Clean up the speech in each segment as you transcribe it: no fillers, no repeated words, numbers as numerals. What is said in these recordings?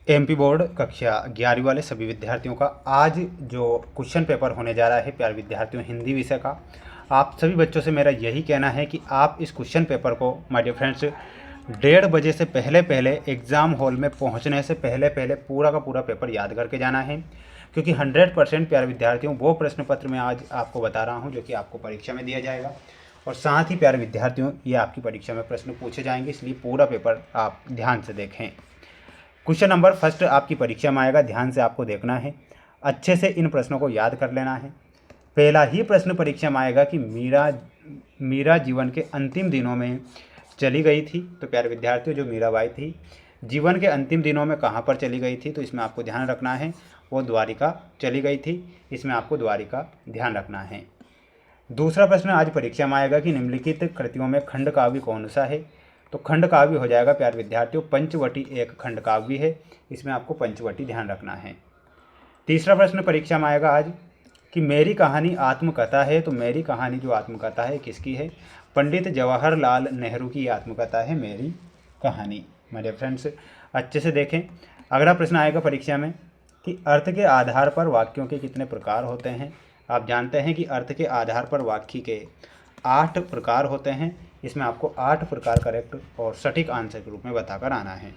MP board कक्षा 11वीं वाले सभी विद्यार्थियों का आज जो क्वेश्चन पेपर होने जा रहा है प्यारे विद्यार्थियों हिंदी विषय का, आप सभी बच्चों से मेरा यही कहना है कि आप इस क्वेश्चन पेपर को माय डियर फ्रेंड्स 1:30 से पहले पहले एग्ज़ाम हॉल में पहुंचने से पहले पहले पूरा का पूरा पेपर याद करके जाना है, क्योंकि 100% प्यारे विद्यार्थियों वो प्रश्न पत्र मैं आज आपको बता रहा हूँ जो कि आपको परीक्षा में दिया जाएगा और साथ ही प्यारे विद्यार्थियों ये आपकी परीक्षा में प्रश्न पूछे जाएंगे, इसलिए पूरा पेपर आप ध्यान से देखें। क्वेश्चन नंबर फर्स्ट आपकी परीक्षा में आएगा, ध्यान से आपको देखना है, अच्छे से इन प्रश्नों को याद कर लेना है। पहला ही प्रश्न परीक्षा में आएगा कि मीरा जीवन के अंतिम दिनों में चली गई थी। तो प्यारे विद्यार्थियों जो मीराबाई थी जीवन के अंतिम दिनों में कहाँ पर चली गई थी, तो इसमें आपको ध्यान रखना है वो द्वारिका चली गई थी, इसमें आपको द्वारिका ध्यान रखना है। दूसरा प्रश्न आज परीक्षा में आएगा कि निम्नलिखित कृतियों में खंड काव्य कौन सा है। तो खंड काव्य हो जाएगा प्यारे विद्यार्थियों पंचवटी एक खंड काव्य है, इसमें आपको पंचवटी ध्यान रखना है। तीसरा प्रश्न परीक्षा में आएगा आज कि मेरी कहानी आत्मकथा है। तो मेरी कहानी जो आत्मकथा है किसकी है, पंडित जवाहरलाल नेहरू की आत्मकथा है मेरी कहानी। मेरे फ्रेंड्स अच्छे से देखें। अगला प्रश्न आएगा परीक्षा में कि अर्थ के आधार पर वाक्यों के कितने प्रकार होते हैं। आप जानते हैं कि अर्थ के आधार पर वाक्य के 8 प्रकार होते हैं, इसमें आपको 8 प्रकार करेक्ट और सटीक आंसर के रूप में बताकर आना है।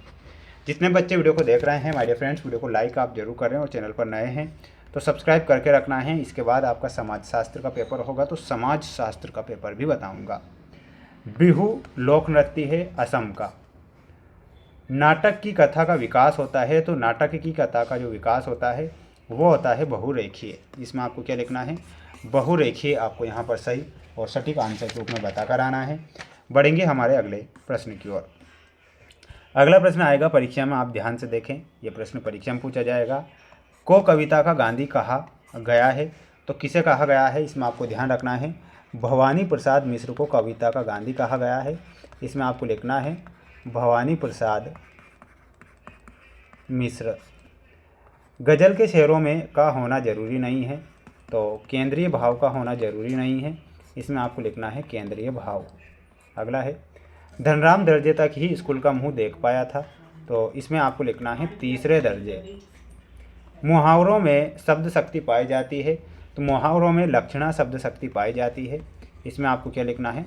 जितने बच्चे वीडियो को देख रहे हैं माय डियर फ्रेंड्स वीडियो को लाइक आप जरूर करें और चैनल पर नए हैं तो सब्सक्राइब करके रखना है। इसके बाद आपका समाज शास्त्र का पेपर होगा तो समाज शास्त्र का पेपर भी बताऊंगा। बिहू लोक नृत्य है असम का। नाटक की कथा का विकास होता है, तो नाटक की कथा का जो विकास होता है वो होता है बहुरेखीय। इसमें आपको क्या लिखना है, बहुरेखीय आपको यहाँ पर सही और सटीक आंसर के रूप में बताकर आना है। बढ़ेंगे हमारे अगले प्रश्न की ओर। अगला प्रश्न आएगा परीक्षा में, आप ध्यान से देखें, ये प्रश्न परीक्षा में पूछा जाएगा। को कविता का गांधी कहा गया है, तो किसे कहा गया है, इसमें आपको ध्यान रखना है। भवानी प्रसाद मिश्र को कविता का गांधी कहा गया है, इसमें आपको लिखना है भवानी प्रसाद मिश्र। गज़ल के शेरों में का होना जरूरी नहीं है, तो केंद्रीय भाव का होना जरूरी नहीं है, इसमें आपको लिखना है केंद्रीय भाव। अगला है धनराम दर्जे तक ही स्कूल का मुंह देख पाया था, तो इसमें आपको लिखना है तीसरे दर्जे। मुहावरों में शब्द शक्ति पाई जाती है, तो मुहावरों में लक्षणा शब्द शक्ति पाई जाती है, इसमें आपको क्या लिखना है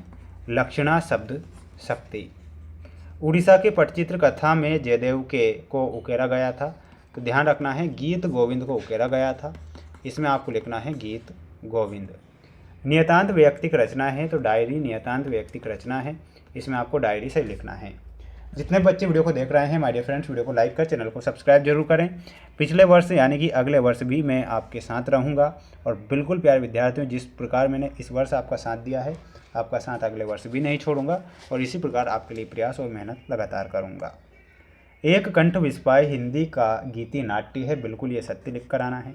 लक्षणा शब्द शक्ति। उड़ीसा के पटचित्र कथा में जयदेव के को उकेरा गया था, तो ध्यान रखना है गीत गोविंद को उकेरा गया था, इसमें आपको लिखना है गीत गोविंद। नियतांत व्यक्तिक रचना है, तो डायरी नियतांत व्यक्तिक रचना है, इसमें आपको डायरी से लिखना है। जितने बच्चे वीडियो को देख रहे हैं माय डियर फ्रेंड्स वीडियो को लाइक कर चैनल को सब्सक्राइब जरूर करें। पिछले वर्ष यानी कि अगले वर्ष भी मैं आपके साथ रहूंगा और बिल्कुल प्यारे विद्यार्थियों जिस प्रकार मैंने इस वर्ष आपका साथ दिया है आपका साथ अगले वर्ष भी नहीं छोड़ूंगा और इसी प्रकार आपके लिए प्रयास और मेहनत लगातार करूँगा। एक कंठ विस्पाय हिंदी का गीति नाट्य है, बिल्कुल ये सत्य लिख कर आना है।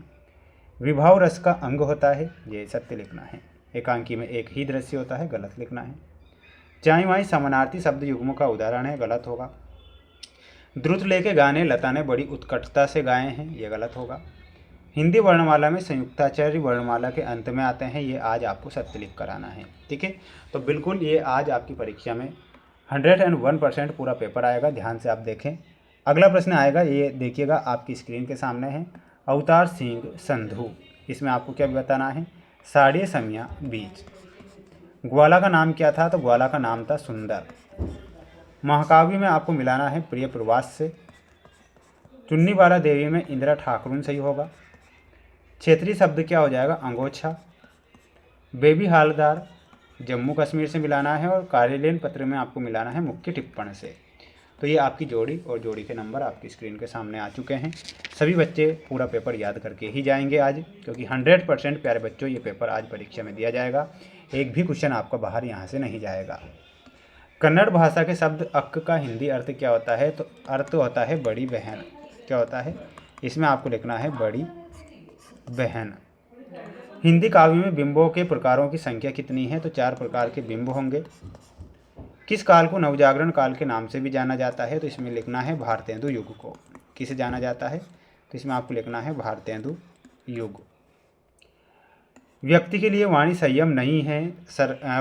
विभाव रस का अंग होता है, ये सत्य लिखना है। एकांकी में एक ही दृश्य होता है, गलत लिखना है। चाई माई समानार्थी शब्द युग्म का उदाहरण है, गलत होगा। द्रुत लेके गाने लता ने बड़ी उत्कटता से गाए हैं, ये गलत होगा। हिंदी वर्णमाला में संयुक्ताक्षरी वर्णमाला के अंत में आते हैं, ये आज आपको सत्य लिख कर आना है, ठीक है। तो बिल्कुल ये आज आपकी परीक्षा में 101% पूरा पेपर आएगा, ध्यान से आप देखें। अगला प्रश्न आएगा, ये देखिएगा आपकी स्क्रीन के सामने है। अवतार सिंह संधू, इसमें आपको क्या बताना है साड़े समिया बीच। ग्वाला का नाम क्या था, तो ग्वाला का नाम था सुंदर। महाकाव्य में आपको मिलाना है प्रिय प्रवास से। चुन्नी वाला देवी में इंदिरा ठाकुरन सही होगा। क्षेत्रीय शब्द क्या हो जाएगा अंगोछा। बेबी हालदार जम्मू कश्मीर से मिलाना है और कार्यालयन पत्र में आपको मिलाना है मुख्य टिप्पण से। तो ये आपकी जोड़ी और जोड़ी के नंबर आपकी स्क्रीन के सामने आ चुके हैं। सभी बच्चे पूरा पेपर याद करके ही जाएंगे आज, क्योंकि 100% प्यारे बच्चों ये पेपर आज परीक्षा में दिया जाएगा, एक भी क्वेश्चन आपका बाहर यहाँ से नहीं जाएगा। कन्नड़ भाषा के शब्द अक्क का हिंदी अर्थ क्या होता है, तो अर्थ होता है बड़ी बहन। क्या होता है, इसमें आपको लिखना है बड़ी बहन। हिंदी काव्य में बिंबों के प्रकारों की संख्या कितनी है, तो 4 प्रकार के बिंब होंगे। किस काल को नवजागरण काल के नाम से भी जाना जाता है, तो इसमें लिखना है भारतेंदु युग को। किसे जाना जाता है, तो इसमें आपको लिखना है भारतेंदु युग। व्यक्ति के लिए वाणी संयम नहीं है,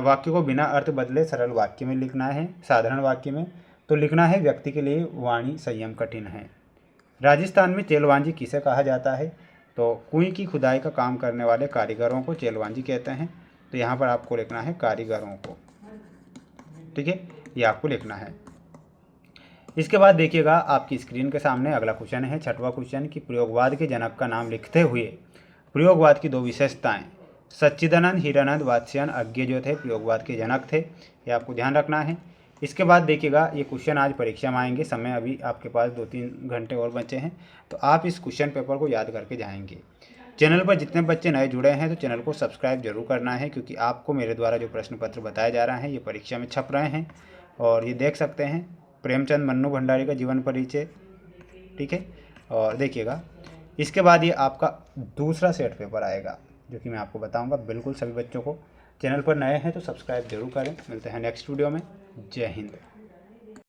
वाक्य को बिना अर्थ बदले सरल वाक्य में लिखना है, साधारण वाक्य में। तो लिखना है व्यक्ति के लिए वाणी संयम कठिन है। राजस्थान में चेलवांजी किसे कहा जाता है? तो कुएं की खुदाई का काम करने वाले कारीगरों को चेलवांजी कहते हैं। तो यहाँ पर आपको लिखना है कारीगरों को, ठीक है, ये आपको लिखना है। इसके बाद देखिएगा आपकी स्क्रीन के सामने अगला क्वेश्चन है, छठवां क्वेश्चन, कि प्रयोगवाद के जनक का नाम लिखते हुए प्रयोगवाद की 2 विशेषताएं। सच्चिदानंद हिरानंद वात्स्यायन अज्ञे जो थे प्रयोगवाद के जनक थे, ये आपको ध्यान रखना है। इसके बाद देखिएगा ये क्वेश्चन आज परीक्षा में आएंगे, समय अभी आपके पास 2-3 घंटे और बचे हैं, तो आप इस क्वेश्चन पेपर को याद करके जाएंगे। चैनल पर जितने बच्चे नए जुड़े हैं तो चैनल को सब्सक्राइब जरूर करना है, क्योंकि आपको मेरे द्वारा जो प्रश्न पत्र बताया जा रहा है ये परीक्षा में छप रहे हैं। और ये देख सकते हैं प्रेमचंद मन्नू भंडारी का जीवन परिचय, ठीक है। और देखिएगा इसके बाद ये आपका दूसरा सेट पेपर आएगा, जो कि मैं आपको बताऊंगा। बिल्कुल सभी बच्चों को, चैनल पर नए हैं तो सब्सक्राइब जरूर करें। मिलते हैं नेक्स्ट वीडियो में। जय हिंद।